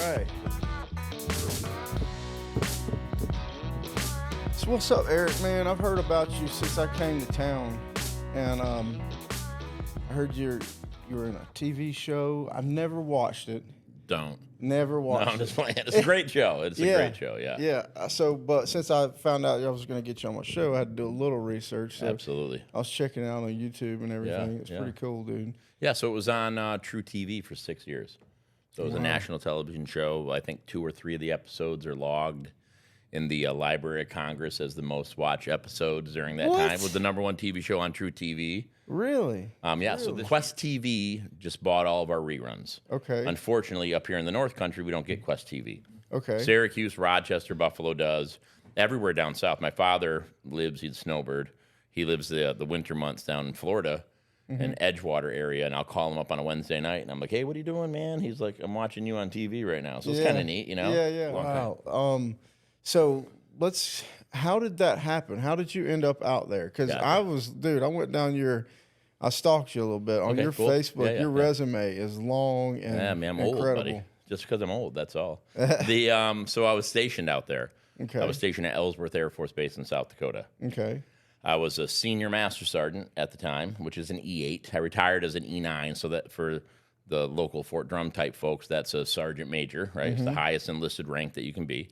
right. So what's up, Eric, man? I've heard about you since I came to town. And I heard you were in a TV show. I've never watched it. Don't. Never watched it. No, I'm just playing. It's a great show. It's a great show, yeah. Yeah. So, but since I found out I was going to get you on my show, I had to do a little research. So Absolutely. I was checking it out on YouTube and everything. Yeah, It's pretty cool, dude. Yeah, so it was on True TV for 6 years. So it was a national television show. I think 2 or 3 of the episodes are logged in the Library of Congress as the most watched episodes during that time. It was the #1 TV show on True TV. Really? Yeah, so the Quest TV just bought all of our reruns. Okay. Unfortunately, up here in the North Country, we don't get Quest TV. Okay. Syracuse, Rochester, Buffalo does. Everywhere down south. My father lives, he's a snowbird. He lives the winter months down in Florida, in Edgewater area, and I'll call him up on a Wednesday night, and I'm like, hey, what are you doing, man? He's like, I'm watching you on TV right now. So it's kind of neat, you know? Yeah. Wow. So how did that happen? How did you end up out there? Because I went down I stalked you a little bit on your Facebook. Your resume is long and I'm incredible. old, buddy. Just because I'm old, that's all. So I was stationed out there. Okay. I was stationed at Ellsworth Air Force Base in South Dakota. Okay. I was a senior master sergeant at the time, which is an E8. I retired as an E9, so that for the local Fort Drum type folks, that's a sergeant major, right? It's the highest enlisted rank that you can be.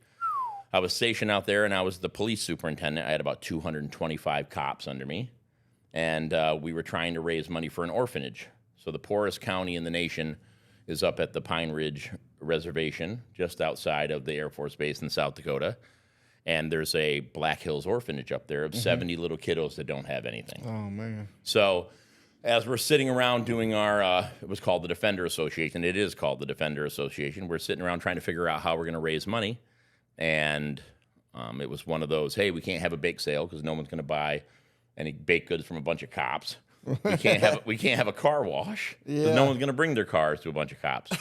I was stationed out there, and I was the police superintendent. I had about 225 cops under me, and we were trying to raise money for an orphanage. So the poorest county in the nation is up at the Pine Ridge Reservation, just outside of the Air Force Base in South Dakota. And there's a Black Hills orphanage up there of 70 little kiddos that don't have anything. Oh, man. So as we're sitting around doing our, it was called the Defender Association. It is called the Defender Association. We're sitting around trying to figure out how we're going to raise money. And it was one of those, hey, we can't have a bake sale because no one's going to buy any baked goods from a bunch of cops. We can't have a car wash because no one's going to bring their cars to a bunch of cops.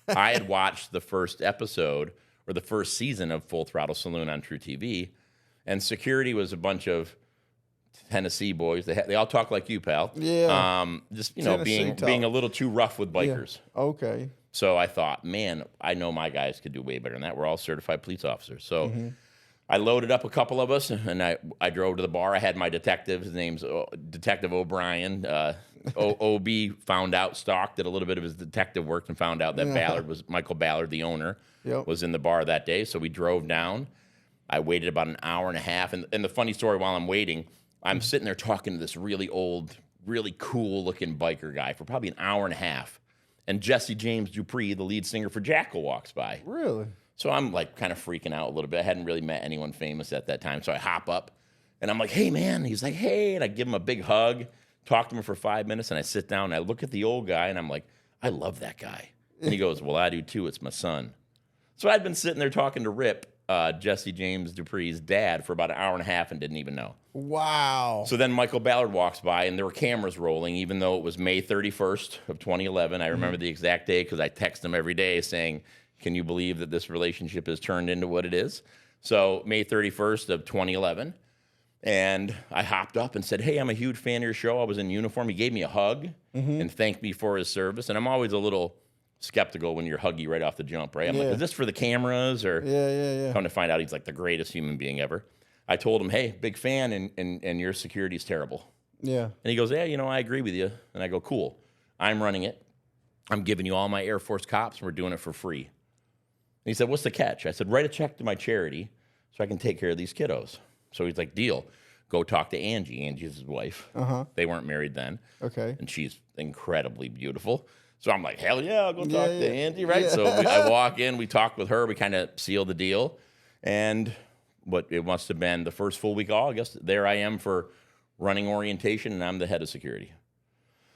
I had watched the first episode or the first season of Full Throttle Saloon on True TV, and security was a bunch of Tennessee boys. They all talk like you, pal. Yeah. Just being a little too rough with bikers. Yeah. Okay. So I thought, man, I know my guys could do way better than that. We're all certified police officers. So I loaded up a couple of us, and I drove to the bar. I had my detective. His name's Detective O'Brien. OB found out, stalked, did a little bit of his detective work, and found out that Michael Ballard, the owner, was in the bar that day. So we drove down. I waited about an hour and a half. And the funny story, while I'm waiting, I'm sitting there talking to this really old, really cool-looking biker guy for probably an hour and a half. And Jesse James Dupree, the lead singer for Jackal, walks by. Really? So I'm like kind of freaking out a little bit. I hadn't really met anyone famous at that time. So I hop up and I'm like, hey, man. He's like, hey. And I give him a big hug, talk to him for 5 minutes. And I sit down and I look at the old guy and I'm like, I love that guy. And he goes, well, I do too. It's my son. So I'd been sitting there talking to Rip, Jesse James Dupree's dad, for about an hour and a half and didn't even know. Wow. So then Michael Ballard walks by, and there were cameras rolling, even though it was May 31st of 2011. I remember the exact day because I text him every day saying, can you believe that this relationship has turned into what it is? So May 31st of 2011. And I hopped up and said, hey, I'm a huge fan of your show. I was in uniform. He gave me a hug and thanked me for his service. And I'm always a little skeptical when you're huggy right off the jump, right? I'm like, is this for the cameras? Or come to find out he's like the greatest human being ever. I told him, hey, big fan, and your security's terrible. Yeah. And he goes, yeah, I agree with you. And I go, cool. I'm running it. I'm giving you all my Air Force cops, and we're doing it for free. And he said, what's the catch? I said, write a check to my charity so I can take care of these kiddos. So he's like, deal. Go talk to Angie. Angie's his wife. They weren't married then. Okay. And she's incredibly beautiful. So I'm like, hell yeah, I'll go talk to Angie, right? So I walk in, we talk with her, we kind of seal the deal. And it must have been the first full week of August, there I am for running orientation, and I'm the head of security.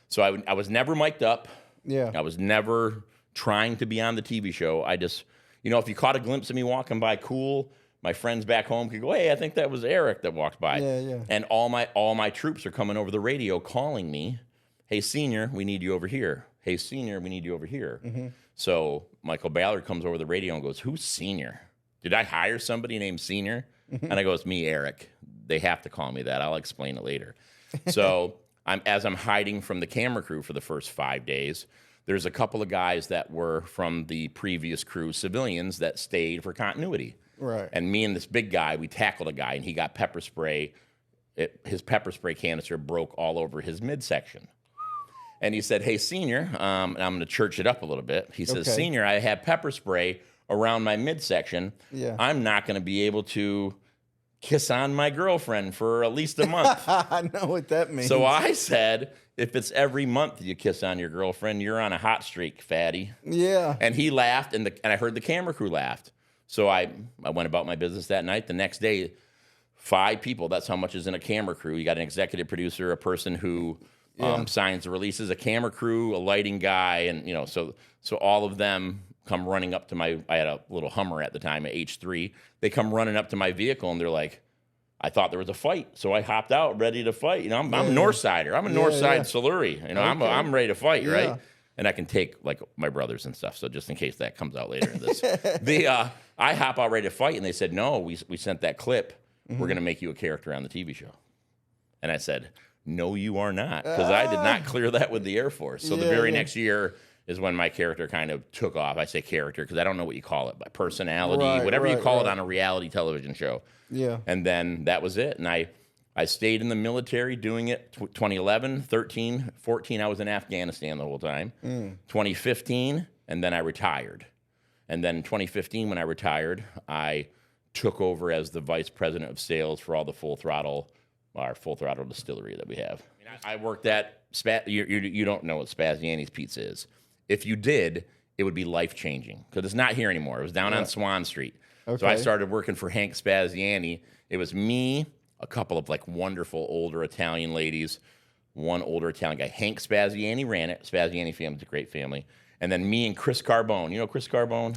So I was never mic'd up. Yeah. I was never trying to be on the TV show. I just, if you caught a glimpse of me walking by, cool. My friends back home could go, hey, I think that was Eric that walked by. Yeah. And all my troops are coming over the radio calling me, hey, senior, we need you over here. Hey, senior, we need you over here. So Michael Ballard comes over the radio and goes, who's senior? Did I hire somebody named Senior? And I go, it's me, Eric. They have to call me that. I'll explain it later. So as I'm hiding from the camera crew for the first 5 days, there's a couple of guys that were from the previous crew, civilians, that stayed for continuity. Right. And me and this big guy, we tackled a guy, and he got pepper spray. His pepper spray canister broke all over his midsection. And he said, hey, Senior, and I'm going to church it up a little bit. He says, Senior, I have pepper spray around my midsection. Yeah. I'm not going to be able to kiss on my girlfriend for at least a month. I know what that means. So I said, if it's every month you kiss on your girlfriend, you're on a hot streak, fatty. Yeah. And he laughed, and I heard the camera crew laughed. So I went about my business that night. The next day, 5 people, that's how much is in a camera crew. You got an executive producer, a person who signs the releases, a camera crew, a lighting guy, and so all of them come running up to I had a little Hummer at the time, an H3. They come running up to my vehicle, and they're like, I thought there was a fight, so I hopped out ready to fight. I'm a Northsider. I'm a Northside Soluri. I'm ready to fight, right? And I can take like my brothers and stuff. So just in case that comes out later in this, I hop out ready to fight, and they said, no, we sent that clip. We're gonna make you a character on the TV show. And I said, no, you are not, because I did not clear that with the Air Force. So the very next year is when my character kind of took off. I say character because I don't know what you call it, but personality, whatever you call it on a reality television show. Yeah. And then that was it. And I stayed in the military doing it 2011, 13, 14. I was in Afghanistan the whole time. 2015, and then I retired. And then 2015, when I retired, I took over as the vice president of sales for all the Full Throttle distillery that we have. I worked at you don't know what Spaziani's Pizza is. If you did, it would be life-changing because it's not here anymore. It was down on Swan Street. Okay. So I started working for Hank Spaziani. It was me, a couple of like wonderful older Italian ladies, one older Italian guy. Hank Spaziani ran it. Spaziani family's a great family. And then me and Chris Carbone. You know Chris Carbone?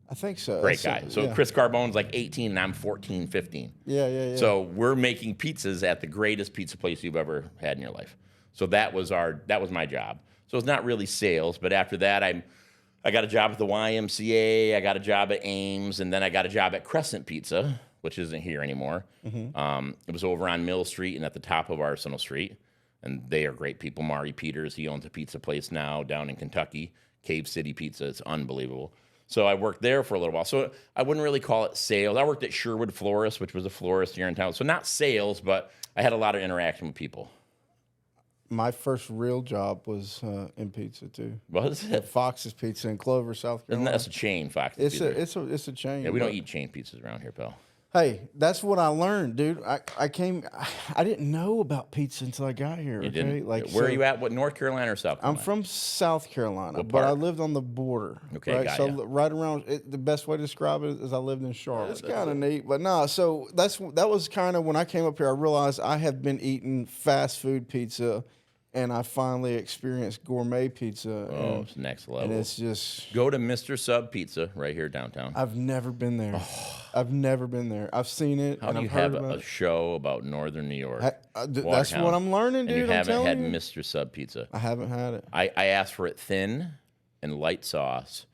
I think so. Great guy. So Chris Carbone's like 18 and I'm 14, 15. Yeah. So we're making pizzas at the greatest pizza place you've ever had in your life. So that was my job. So it's not really sales, but after that I got a job at the YMCA, I got a job at Ames, and then I got a job at Crescent Pizza, which isn't here anymore. It was over on Mill Street and at the top of Arsenal Street. And they are great people. Mari Peters, he owns a pizza place now down in Kentucky, Cave City Pizza. It's unbelievable. So I worked there for a little while. So I wouldn't really call it sales. I worked at Sherwood Florist, which was a florist here in town. So not sales, but I had a lot of interaction with people. My first real job was in pizza too. Was it? Fox's Pizza in Clover, South Carolina. That's a chain, Fox's Pizza. It's a chain. Yeah, we don't eat chain pizzas around here, pal. Hey, that's what I learned, dude. I didn't know about pizza until I got here. You okay? didn't? Like, where are you at? What, North Carolina or South Carolina? I'm from South Carolina, What but part? I lived on the border. Okay, right? got So ya. right around the best way to describe it is I lived in Charlotte. It's kind of neat, but no. So that was kind of when I came up here. I realized I have been eating fast food pizza. And I finally experienced gourmet pizza. Oh, it's next level. And it's just... Go to Mr. Sub Pizza right here downtown. I've never been there. I've never been there. I've seen it. How do you have a show about Northern New York? That's what I'm learning, dude. And you haven't had you. Mr. Sub Pizza. I haven't had it. I asked for it thin and light sauce.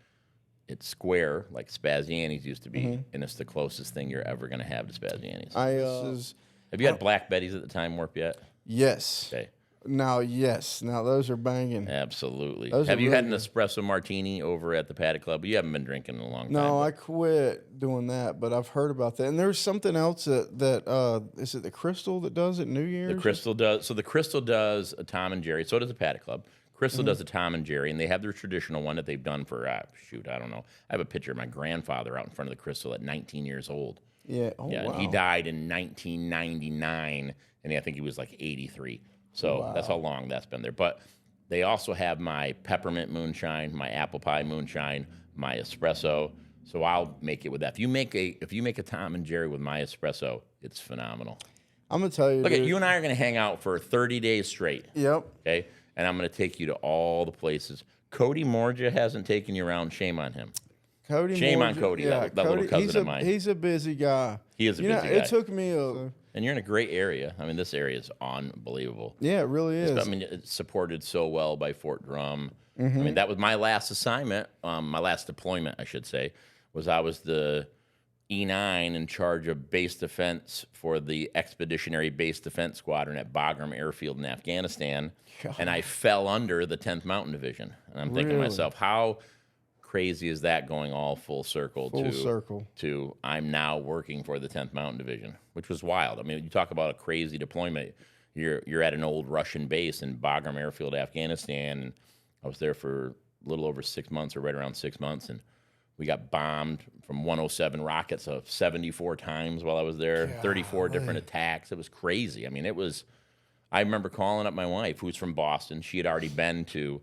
It's square, like Spaziani's used to be, and it's the closest thing you're ever going to have to Spaziani's. Have you had Black Betty's at the time warp yet? Yes. Okay. Yes. Now, those are banging. Absolutely. Those have you really had an espresso martini over at the Paddock Club? You haven't been drinking in a long time. No, I quit doing that, but I've heard about that. And there's something else that is it the Crystal that does it New Year's? The Crystal does. So the Crystal does a Tom and Jerry. So does the Paddock Club. Crystal does a Tom and Jerry, and they have their traditional one that they've done for, I don't know. I have a picture of my grandfather out in front of the Crystal at 19 years old. Yeah. Oh, yeah. Wow. He died in 1999, and I think he was like 83. So that's how long that's been there. But they also have my peppermint moonshine, my apple pie moonshine, my espresso. So I'll make it with that. If you make a Tom and Jerry with my espresso, it's phenomenal. I'm gonna tell you. Look, you and I are gonna hang out for 30 days straight. Yep. Okay. And I'm gonna take you to all the places. Cody Morja hasn't taken you around. Shame on him. Shame on Cody. Yeah, that little cousin of mine. He's a busy guy. He is a busy guy. It took me and you're in a great area. I mean, this area is unbelievable. Yeah, it really is. I mean, it's supported so well by Fort Drum. I mean, that was my last assignment, my last deployment, I should say, was I was the E9 in charge of base defense for the Expeditionary Base Defense Squadron at Bagram Airfield in Afghanistan. God. And I fell under the 10th Mountain Division. And I'm thinking to myself, how crazy is that going all full circle to I'm now working for the 10th Mountain Division, which was wild. I mean, you talk about a crazy deployment. You're at an old Russian base in Bagram Airfield, Afghanistan. And I was there for a little over 6 months, or right around 6 months, and we got bombed from 107 rockets 74 times while I was there, 34 different attacks. It was crazy. I mean, I remember calling up my wife, who's from Boston. She had already been to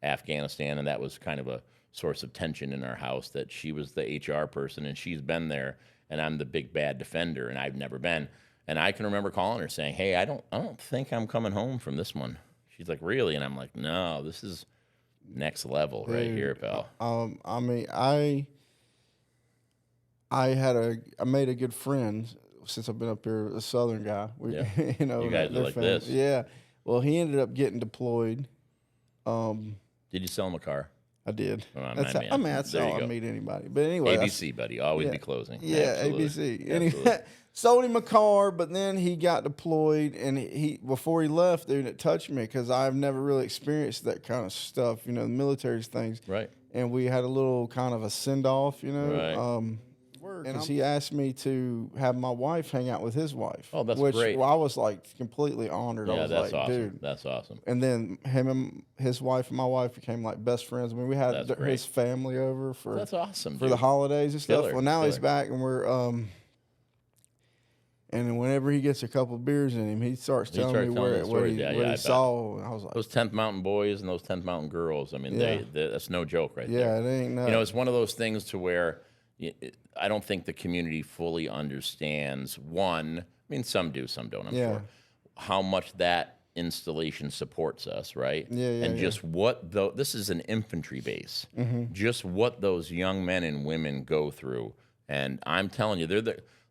Afghanistan, and that was kind of a source of tension in our house, that she was the HR person, and she's been there, and I'm the big bad defender, and I've never been. And I can remember calling her saying, hey, I don't think I'm coming home from this one. She's like, really? And I'm like, no, this is next level right here, pal. I mean, I made a good friend since I've been up here, a Southern guy. You know, you guys are like this. Yeah. Well, he ended up getting deployed. Did you sell him a car? I did. Well, that's how I meet anybody. But anyway, ABC, buddy, always be closing. Yeah, absolutely. ABC. Anyway, sold him a car, but then he got deployed, and he before he left, dude, it touched me because I've never really experienced that kind of stuff. You know, the military's things. Right. And we had a little kind of a send off. You know. Right. And he asked me to have my wife hang out with his wife. Oh, that's great. Well, I was like completely honored. Yeah, I was that's like, awesome. dude. That's awesome. And then him and his wife and my wife became like best friends. I mean, we had his family over for that's awesome for the holidays and stuff. Well, now he's back, and we're and then whenever he gets a couple beers in him, he starts telling me what he saw. And I was like, those 10th Mountain boys and those 10th Mountain girls. I mean, that's no joke, right there. Yeah, it ain't. You know, it's one of those things to where I don't think the community fully understands. One, I mean, some do, some don't. I'm sure how much that installation supports us, right? And just what this is an infantry base. Just what those young men and women go through, and I'm telling you,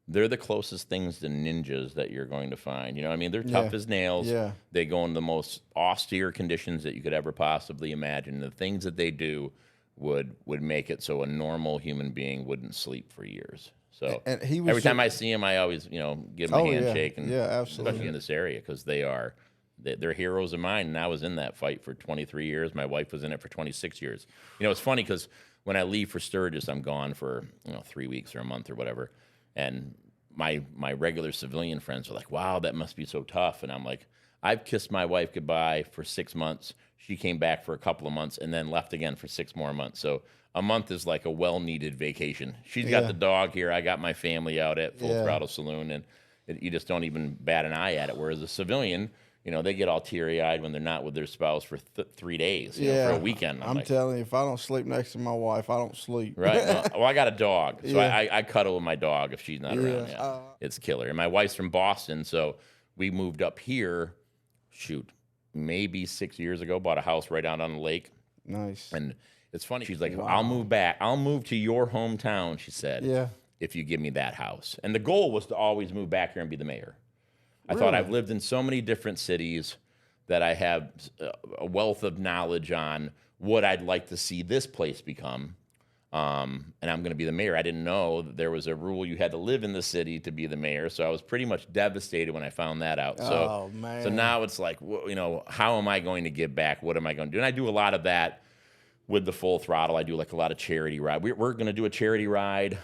they're the closest things to ninjas that you're going to find. You know what I mean? They're tough as nails. Yeah. They go in the most austere conditions that you could ever possibly imagine. The things that they do would make it so a normal human being wouldn't sleep for years. So and he was every time I see him, I always, give him a handshake. And absolutely. Especially in this area, because they're heroes of mine. And I was in that fight for 23 years. My wife was in it for 26 years. You know, it's funny because when I leave for Sturgis, I'm gone for 3 weeks or a month or whatever. And my regular civilian friends are like, wow, that must be so tough. And I'm like, I've kissed my wife goodbye for 6 months. She came back for a couple of months and then left again for 6 more months. So a month is like a well-needed vacation. She's got the dog here. I got my family out at Full Throttle Saloon, and you just don't even bat an eye at it. Whereas a civilian, they get all teary-eyed when they're not with their spouse for 3 days, for a weekend. I'm telling you, if I don't sleep next to my wife, I don't sleep. Right. Well, I got a dog, so I cuddle with my dog if she's not around. Yeah. It's killer. And my wife's from Boston, so we moved up here, maybe 6 years ago, bought a house right out on the lake. Nice. And it's funny. She's like, I'll move back. I'll move to your hometown, she said, if you give me that house. And the goal was to always move back here and be the mayor. I thought I've lived in so many different cities that I have a wealth of knowledge on what I'd like to see this place become. And I'm going to be the mayor. I didn't know that there was a rule you had to live in the city to be the mayor. So I was pretty much devastated when I found that out. So now it's like, how am I going to give back? What am I going to do? And I do a lot of that with the Full Throttle. I do like a lot of charity ride. We're going to do a charity ride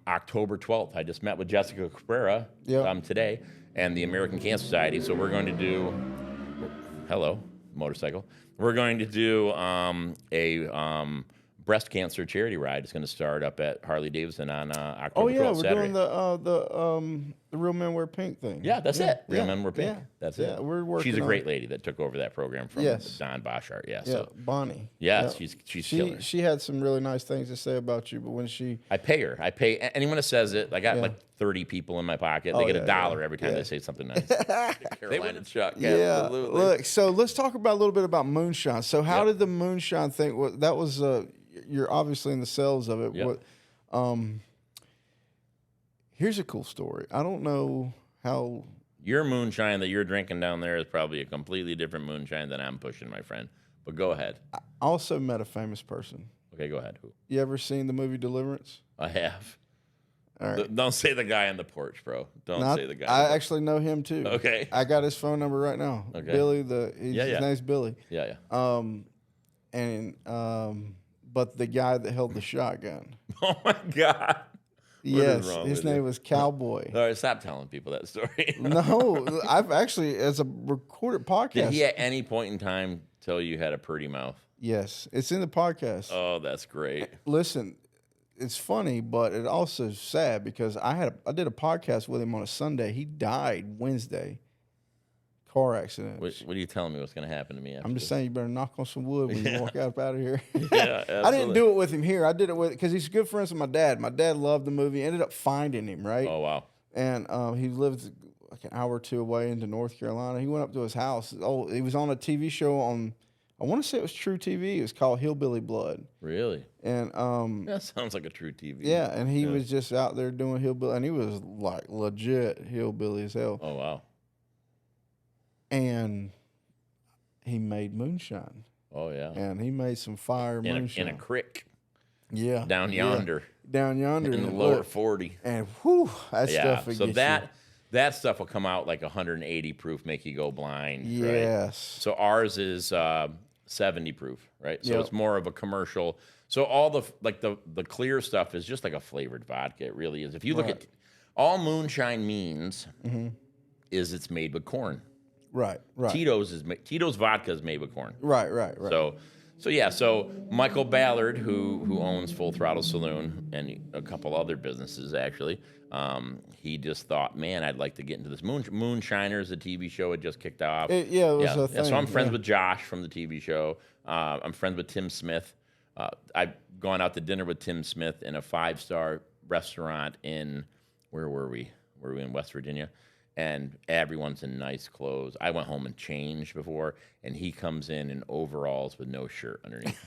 October 12th. I just met with Jessica Cabrera today and the American Cancer Society. So we're going to do, hello, motorcycle. We're going to do a breast cancer charity ride. It's going to start up at Harley-Davidson on October 12th, Saturday. We're doing the Real Men Wear Pink thing. Yeah, that's it. Real Men Wear Pink. That's it. We're working. She's a great lady that took over that program from Don Boschart. So Bonnie. Yes, she's killer. She had some really nice things to say about you, but when I pay her. I pay anyone that says it. I got like 30 people in my pocket. They get $1 every time they say something nice. Carolina Chuck. Absolutely. Look, so let's talk about a little bit about moonshine. So how did the moonshine thing? That was you're obviously in the cells of it. Yep. Here's a cool story. I don't know how your moonshine that you're drinking down there is probably a completely different moonshine than I'm pushing, my friend. But go ahead. I also met a famous person. Okay, go ahead. Who? You ever seen the movie Deliverance? I have. All right. Don't say the guy on the porch, bro. Don't say the guy. I actually know him too. Okay. I got his phone number right now. Okay. Billy, his name's Billy. Yeah. But the guy that held the shotgun. Oh my God. Yes, his name was Cowboy. All right, stop telling people that story. No, I've actually, as a recorded podcast. Did he at any point in time tell you had a pretty mouth? Yes, it's in the podcast. Oh, that's great. Listen, it's funny, but it also is sad because I did a podcast with him on a Sunday. He died Wednesday. Car accident. What are you telling me what's going to happen to me after I'm just saying you better knock on some wood when you walk out of here. Yeah, absolutely. I didn't do it with him here. I did it because he's good friends with my dad. My dad loved the movie. Ended up finding him, right? Oh, wow. And he lived like an hour or two away into North Carolina. He went up to his house. Oh, he was on a TV show on, I want to say it was True TV. It was called Hillbilly Blood. Really? And that sounds like a True TV. Yeah, and he was just out there doing hillbilly, and he was like legit hillbilly as hell. Oh, wow. And he made moonshine. Oh, yeah. And he made some fire moonshine. In a creek. Yeah. Down yonder. Yeah. Down yonder. In the lower 40. And whew, that stuff would get that stuff will come out like 180 proof, make you go blind. Yes. Right? So ours is 70 proof, right? So it's more of a commercial. So all the clear stuff is just like a flavored vodka. It really is. If you look at all moonshine means is it's made with corn. Right. Tito's vodka is made with corn. Right. So Michael Ballard, who owns Full Throttle Saloon and a couple other businesses actually, he just thought, man, I'd like to get into this. Moonshiners, the TV show had just kicked off. It was a thing. So I'm friends with Josh from the TV show. I'm friends with Tim Smith. I've gone out to dinner with Tim Smith in a 5-star restaurant in, where were we? Were we in West Virginia? And everyone's in nice clothes. I went home and changed before, and he comes in overalls with no shirt underneath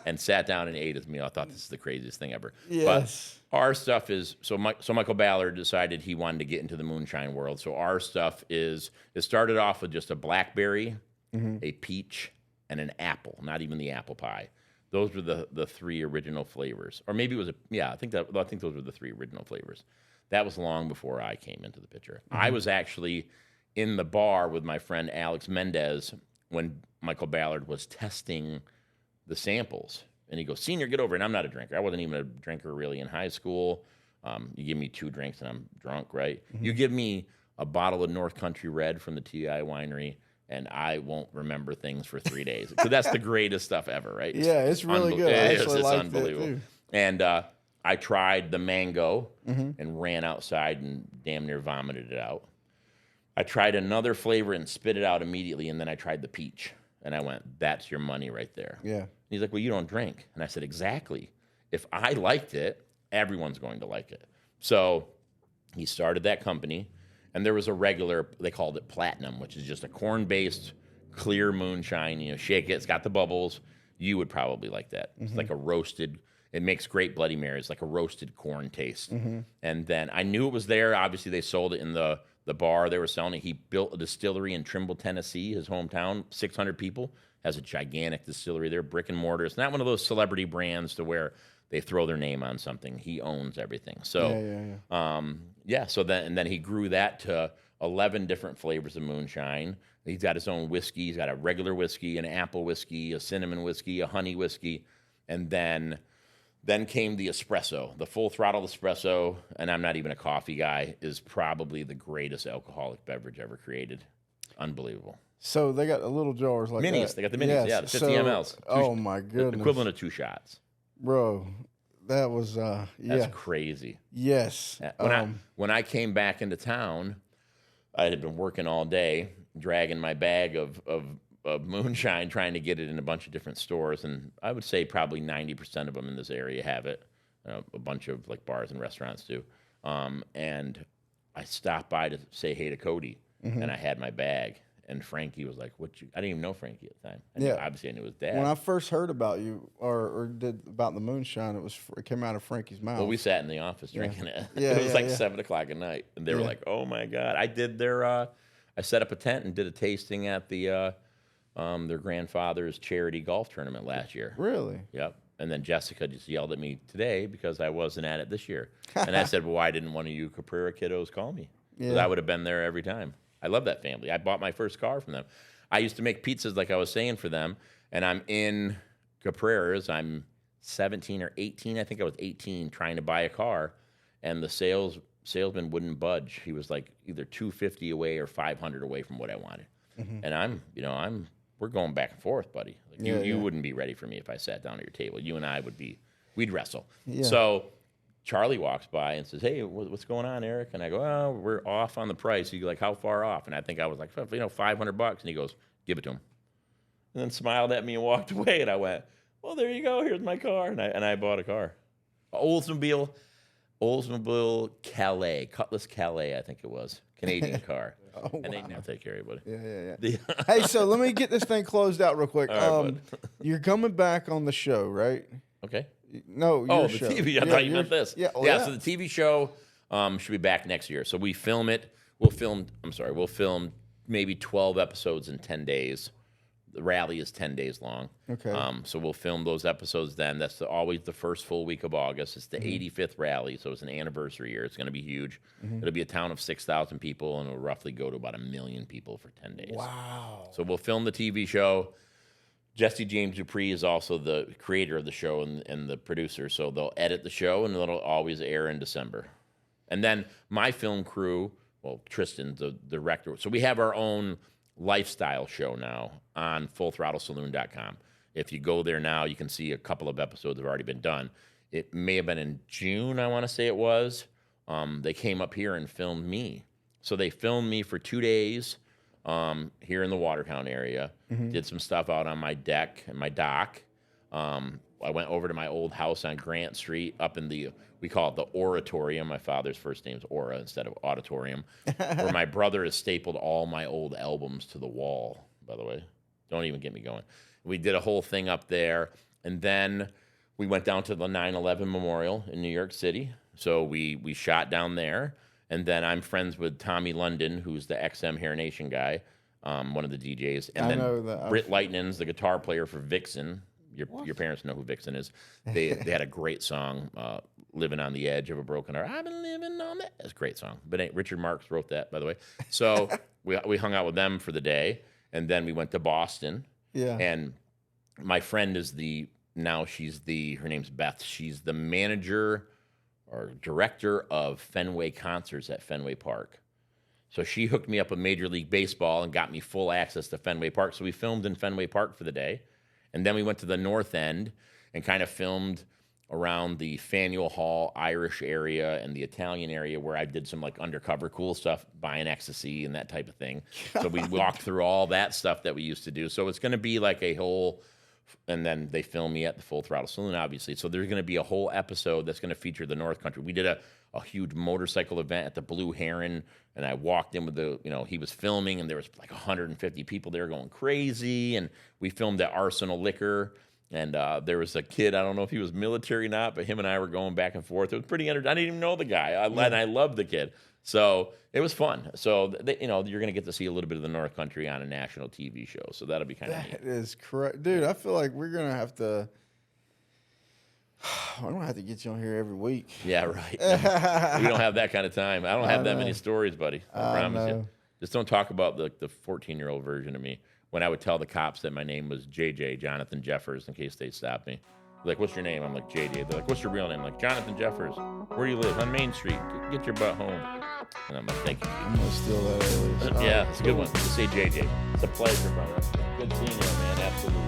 and sat down and ate his meal. I thought this is the craziest thing ever. Yes. But our stuff is, so Michael Ballard decided he wanted to get into the moonshine world. So our stuff it started off with just a blackberry, a peach, and an apple, not even the apple pie. Those were the 3 original flavors. Or maybe it was I think those were the 3 original flavors. That was long before I came into the picture. I was actually in the bar with my friend Alex Mendez when Michael Ballard was testing the samples. And he goes, "Senior, get over it." And I'm not a drinker. I wasn't even a drinker really in high school. You give me 2 drinks and I'm drunk, right? You give me a bottle of North Country Red from the TI Winery, and I won't remember things for 3 days. So that's the greatest stuff ever, right? Yeah, it's really good. It's unbelievable. And I tried the mango and ran outside and damn near vomited it out. I tried another flavor and spit it out immediately, and then I tried the peach. And I went, "That's your money right there." Yeah. And he's like, "Well, you don't drink." And I said, "Exactly. If I liked it, everyone's going to like it." So he started that company, and there was a regular, they called it Platinum, which is just a corn-based clear moonshine. You know, shake it, it's got the bubbles. You would probably like that. It's like a roasted. It makes great Bloody Marys, like a roasted corn taste. And then I knew it was there. Obviously, they sold it in the bar they were selling it. He built a distillery in Trimble, Tennessee, his hometown, 600 people. Has a gigantic distillery there, brick and mortar. It's not one of those celebrity brands to where they throw their name on something. He owns everything. So, so then he grew that to 11 different flavors of moonshine. He's got his own whiskey. He's got a regular whiskey, an apple whiskey, a cinnamon whiskey, a honey whiskey, and then came the espresso, the Full Throttle espresso, and I'm not even a coffee guy, is probably the greatest alcoholic beverage ever created. Unbelievable. So they got the little jars like minis. that. They got the minis, the 50 mLs. Oh, my goodness. Equivalent of 2 shots. Bro, that was, That's crazy. Yes. When I came back into town, I had been working all day, dragging my bag of moonshine, trying to get it in a bunch of different stores, and I would say probably 90% of them in this area have it. A bunch of like bars and restaurants do. And I stopped by to say hey to Cody, and I had my bag. And Frankie was like, "What? I didn't even know Frankie at the time. Obviously, I knew his dad." When I first heard about you, or did about the moonshine, it came out of Frankie's mouth. Well, we sat in the office drinking it. It was like 7 o'clock at night, and they were like, "Oh my God!" I did their. I set up a tent and did a tasting at the their grandfather's charity golf tournament last year. Really? Yep. And then Jessica just yelled at me today because I wasn't at it this year. And I said, well, why didn't one of you Caprera kiddos call me? Because I would have been there every time. I love that family. I bought my first car from them. I used to make pizzas, like I was saying, for them. And I'm in Caprera's. I'm 17 or 18. I think I was 18 trying to buy a car. And the salesman wouldn't budge. He was like either $250 away or $500 away from what I wanted. And we're going back and forth, buddy. Like you wouldn't be ready for me if I sat down at your table. You and I we'd wrestle. Yeah. So Charlie walks by and says, hey, what's going on, Eric? And I go, oh, we're off on the price. He's like, how far off? And I think I was like, $500. And he goes, give it to him. And then smiled at me and walked away. And I went, well, there you go. Here's my car. And I bought a car. Oldsmobile Calais, Cutlass Calais, I think it was. Canadian car. Oh, and wow. I'll take care of you, buddy. Yeah. Hey, so let me get this thing closed out real quick. Right, you're coming back on the show, right? Okay. No, the show. TV. I thought you meant this. Yeah, so the TV show should be back next year. So we film it. We'll film maybe 12 episodes in 10 days. The rally is 10 days long. Okay. So we'll film those episodes then. That's always the first full week of August. It's the 85th rally, so it's an anniversary year. It's going to be huge. It'll be a town of 6,000 people, and it'll roughly go to about 1 million people for 10 days. Wow. So we'll film the TV show. Jesse James Dupree is also the creator of the show and the producer, so they'll edit the show, and it'll always air in December. And then my film crew, well, Tristan, the director, so we have our own lifestyle show now on fullthrottlesaloon.com. If you go there now, you can see a couple of episodes have already been done. It may have been in June, I want to say it was. They came up here and filmed me. So they filmed me for 2 days here in the Watertown area. Did some stuff out on my deck and my dock. I went over to my old house on Grant Street up in we call it the Oratorium. My father's first name's Aura instead of Auditorium, where my brother has stapled all my old albums to the wall, by the way. Don't even get me going. We did a whole thing up there, and then we went down to the 9/11 Memorial in New York City. So we shot down there, and then I'm friends with Tommy London, who's the XM Hair Nation guy, one of the DJs. And then Britt Lightnin's the guitar player for Vixen. Your parents know who Vixen is. They had a great song, Living on the Edge of a Broken Heart. I've been living on that. That's a great song. But Richard Marx wrote that, by the way. So we hung out with them for the day, and then we went to Boston. Yeah. And my friend is her name's Beth. She's the manager or director of Fenway Concerts at Fenway Park. So she hooked me up with Major League Baseball and got me full access to Fenway Park. So we filmed in Fenway Park for the day. And then we went to the North End and kind of filmed around the Faneuil Hall Irish area and the Italian area where I did some like undercover cool stuff, buying ecstasy and that type of thing. So we walked through all that stuff that we used to do. So it's going to be like a whole, and then they film me at the Full Throttle Saloon, obviously. So there's going to be a whole episode that's going to feature the North Country. We did a huge motorcycle event at the Blue Heron, and I walked in with he was filming, and there was like 150 people there going crazy, and we filmed at Arsenal Liquor, and there was a kid, I don't know if he was military or not, but him and I were going back and forth. It was pretty entertaining. I didn't even know the guy, and I loved the kid. So it was fun. So, you're going to get to see a little bit of the North Country on a national TV show, so that'll be kind of neat. That is correct. Dude, I feel like we're going to have to... I don't have to get you on here every week. Yeah, right. We don't have that kind of time. I don't have that many stories, buddy. I promise you. Just don't talk about the 14-year-old version of me. When I would tell the cops that my name was JJ, Jonathan Jeffers, in case they stopped me. Like, what's your name? I'm like, JJ. They're like, what's your real name? I'm like, Jonathan Jeffers. Where do you live? On Main Street. Get your butt home. And I'm like, thank you. I'm going to steal that alias. Yeah, it's a good one. Just say JJ. It's a pleasure, brother. Good seeing you, man. Absolutely.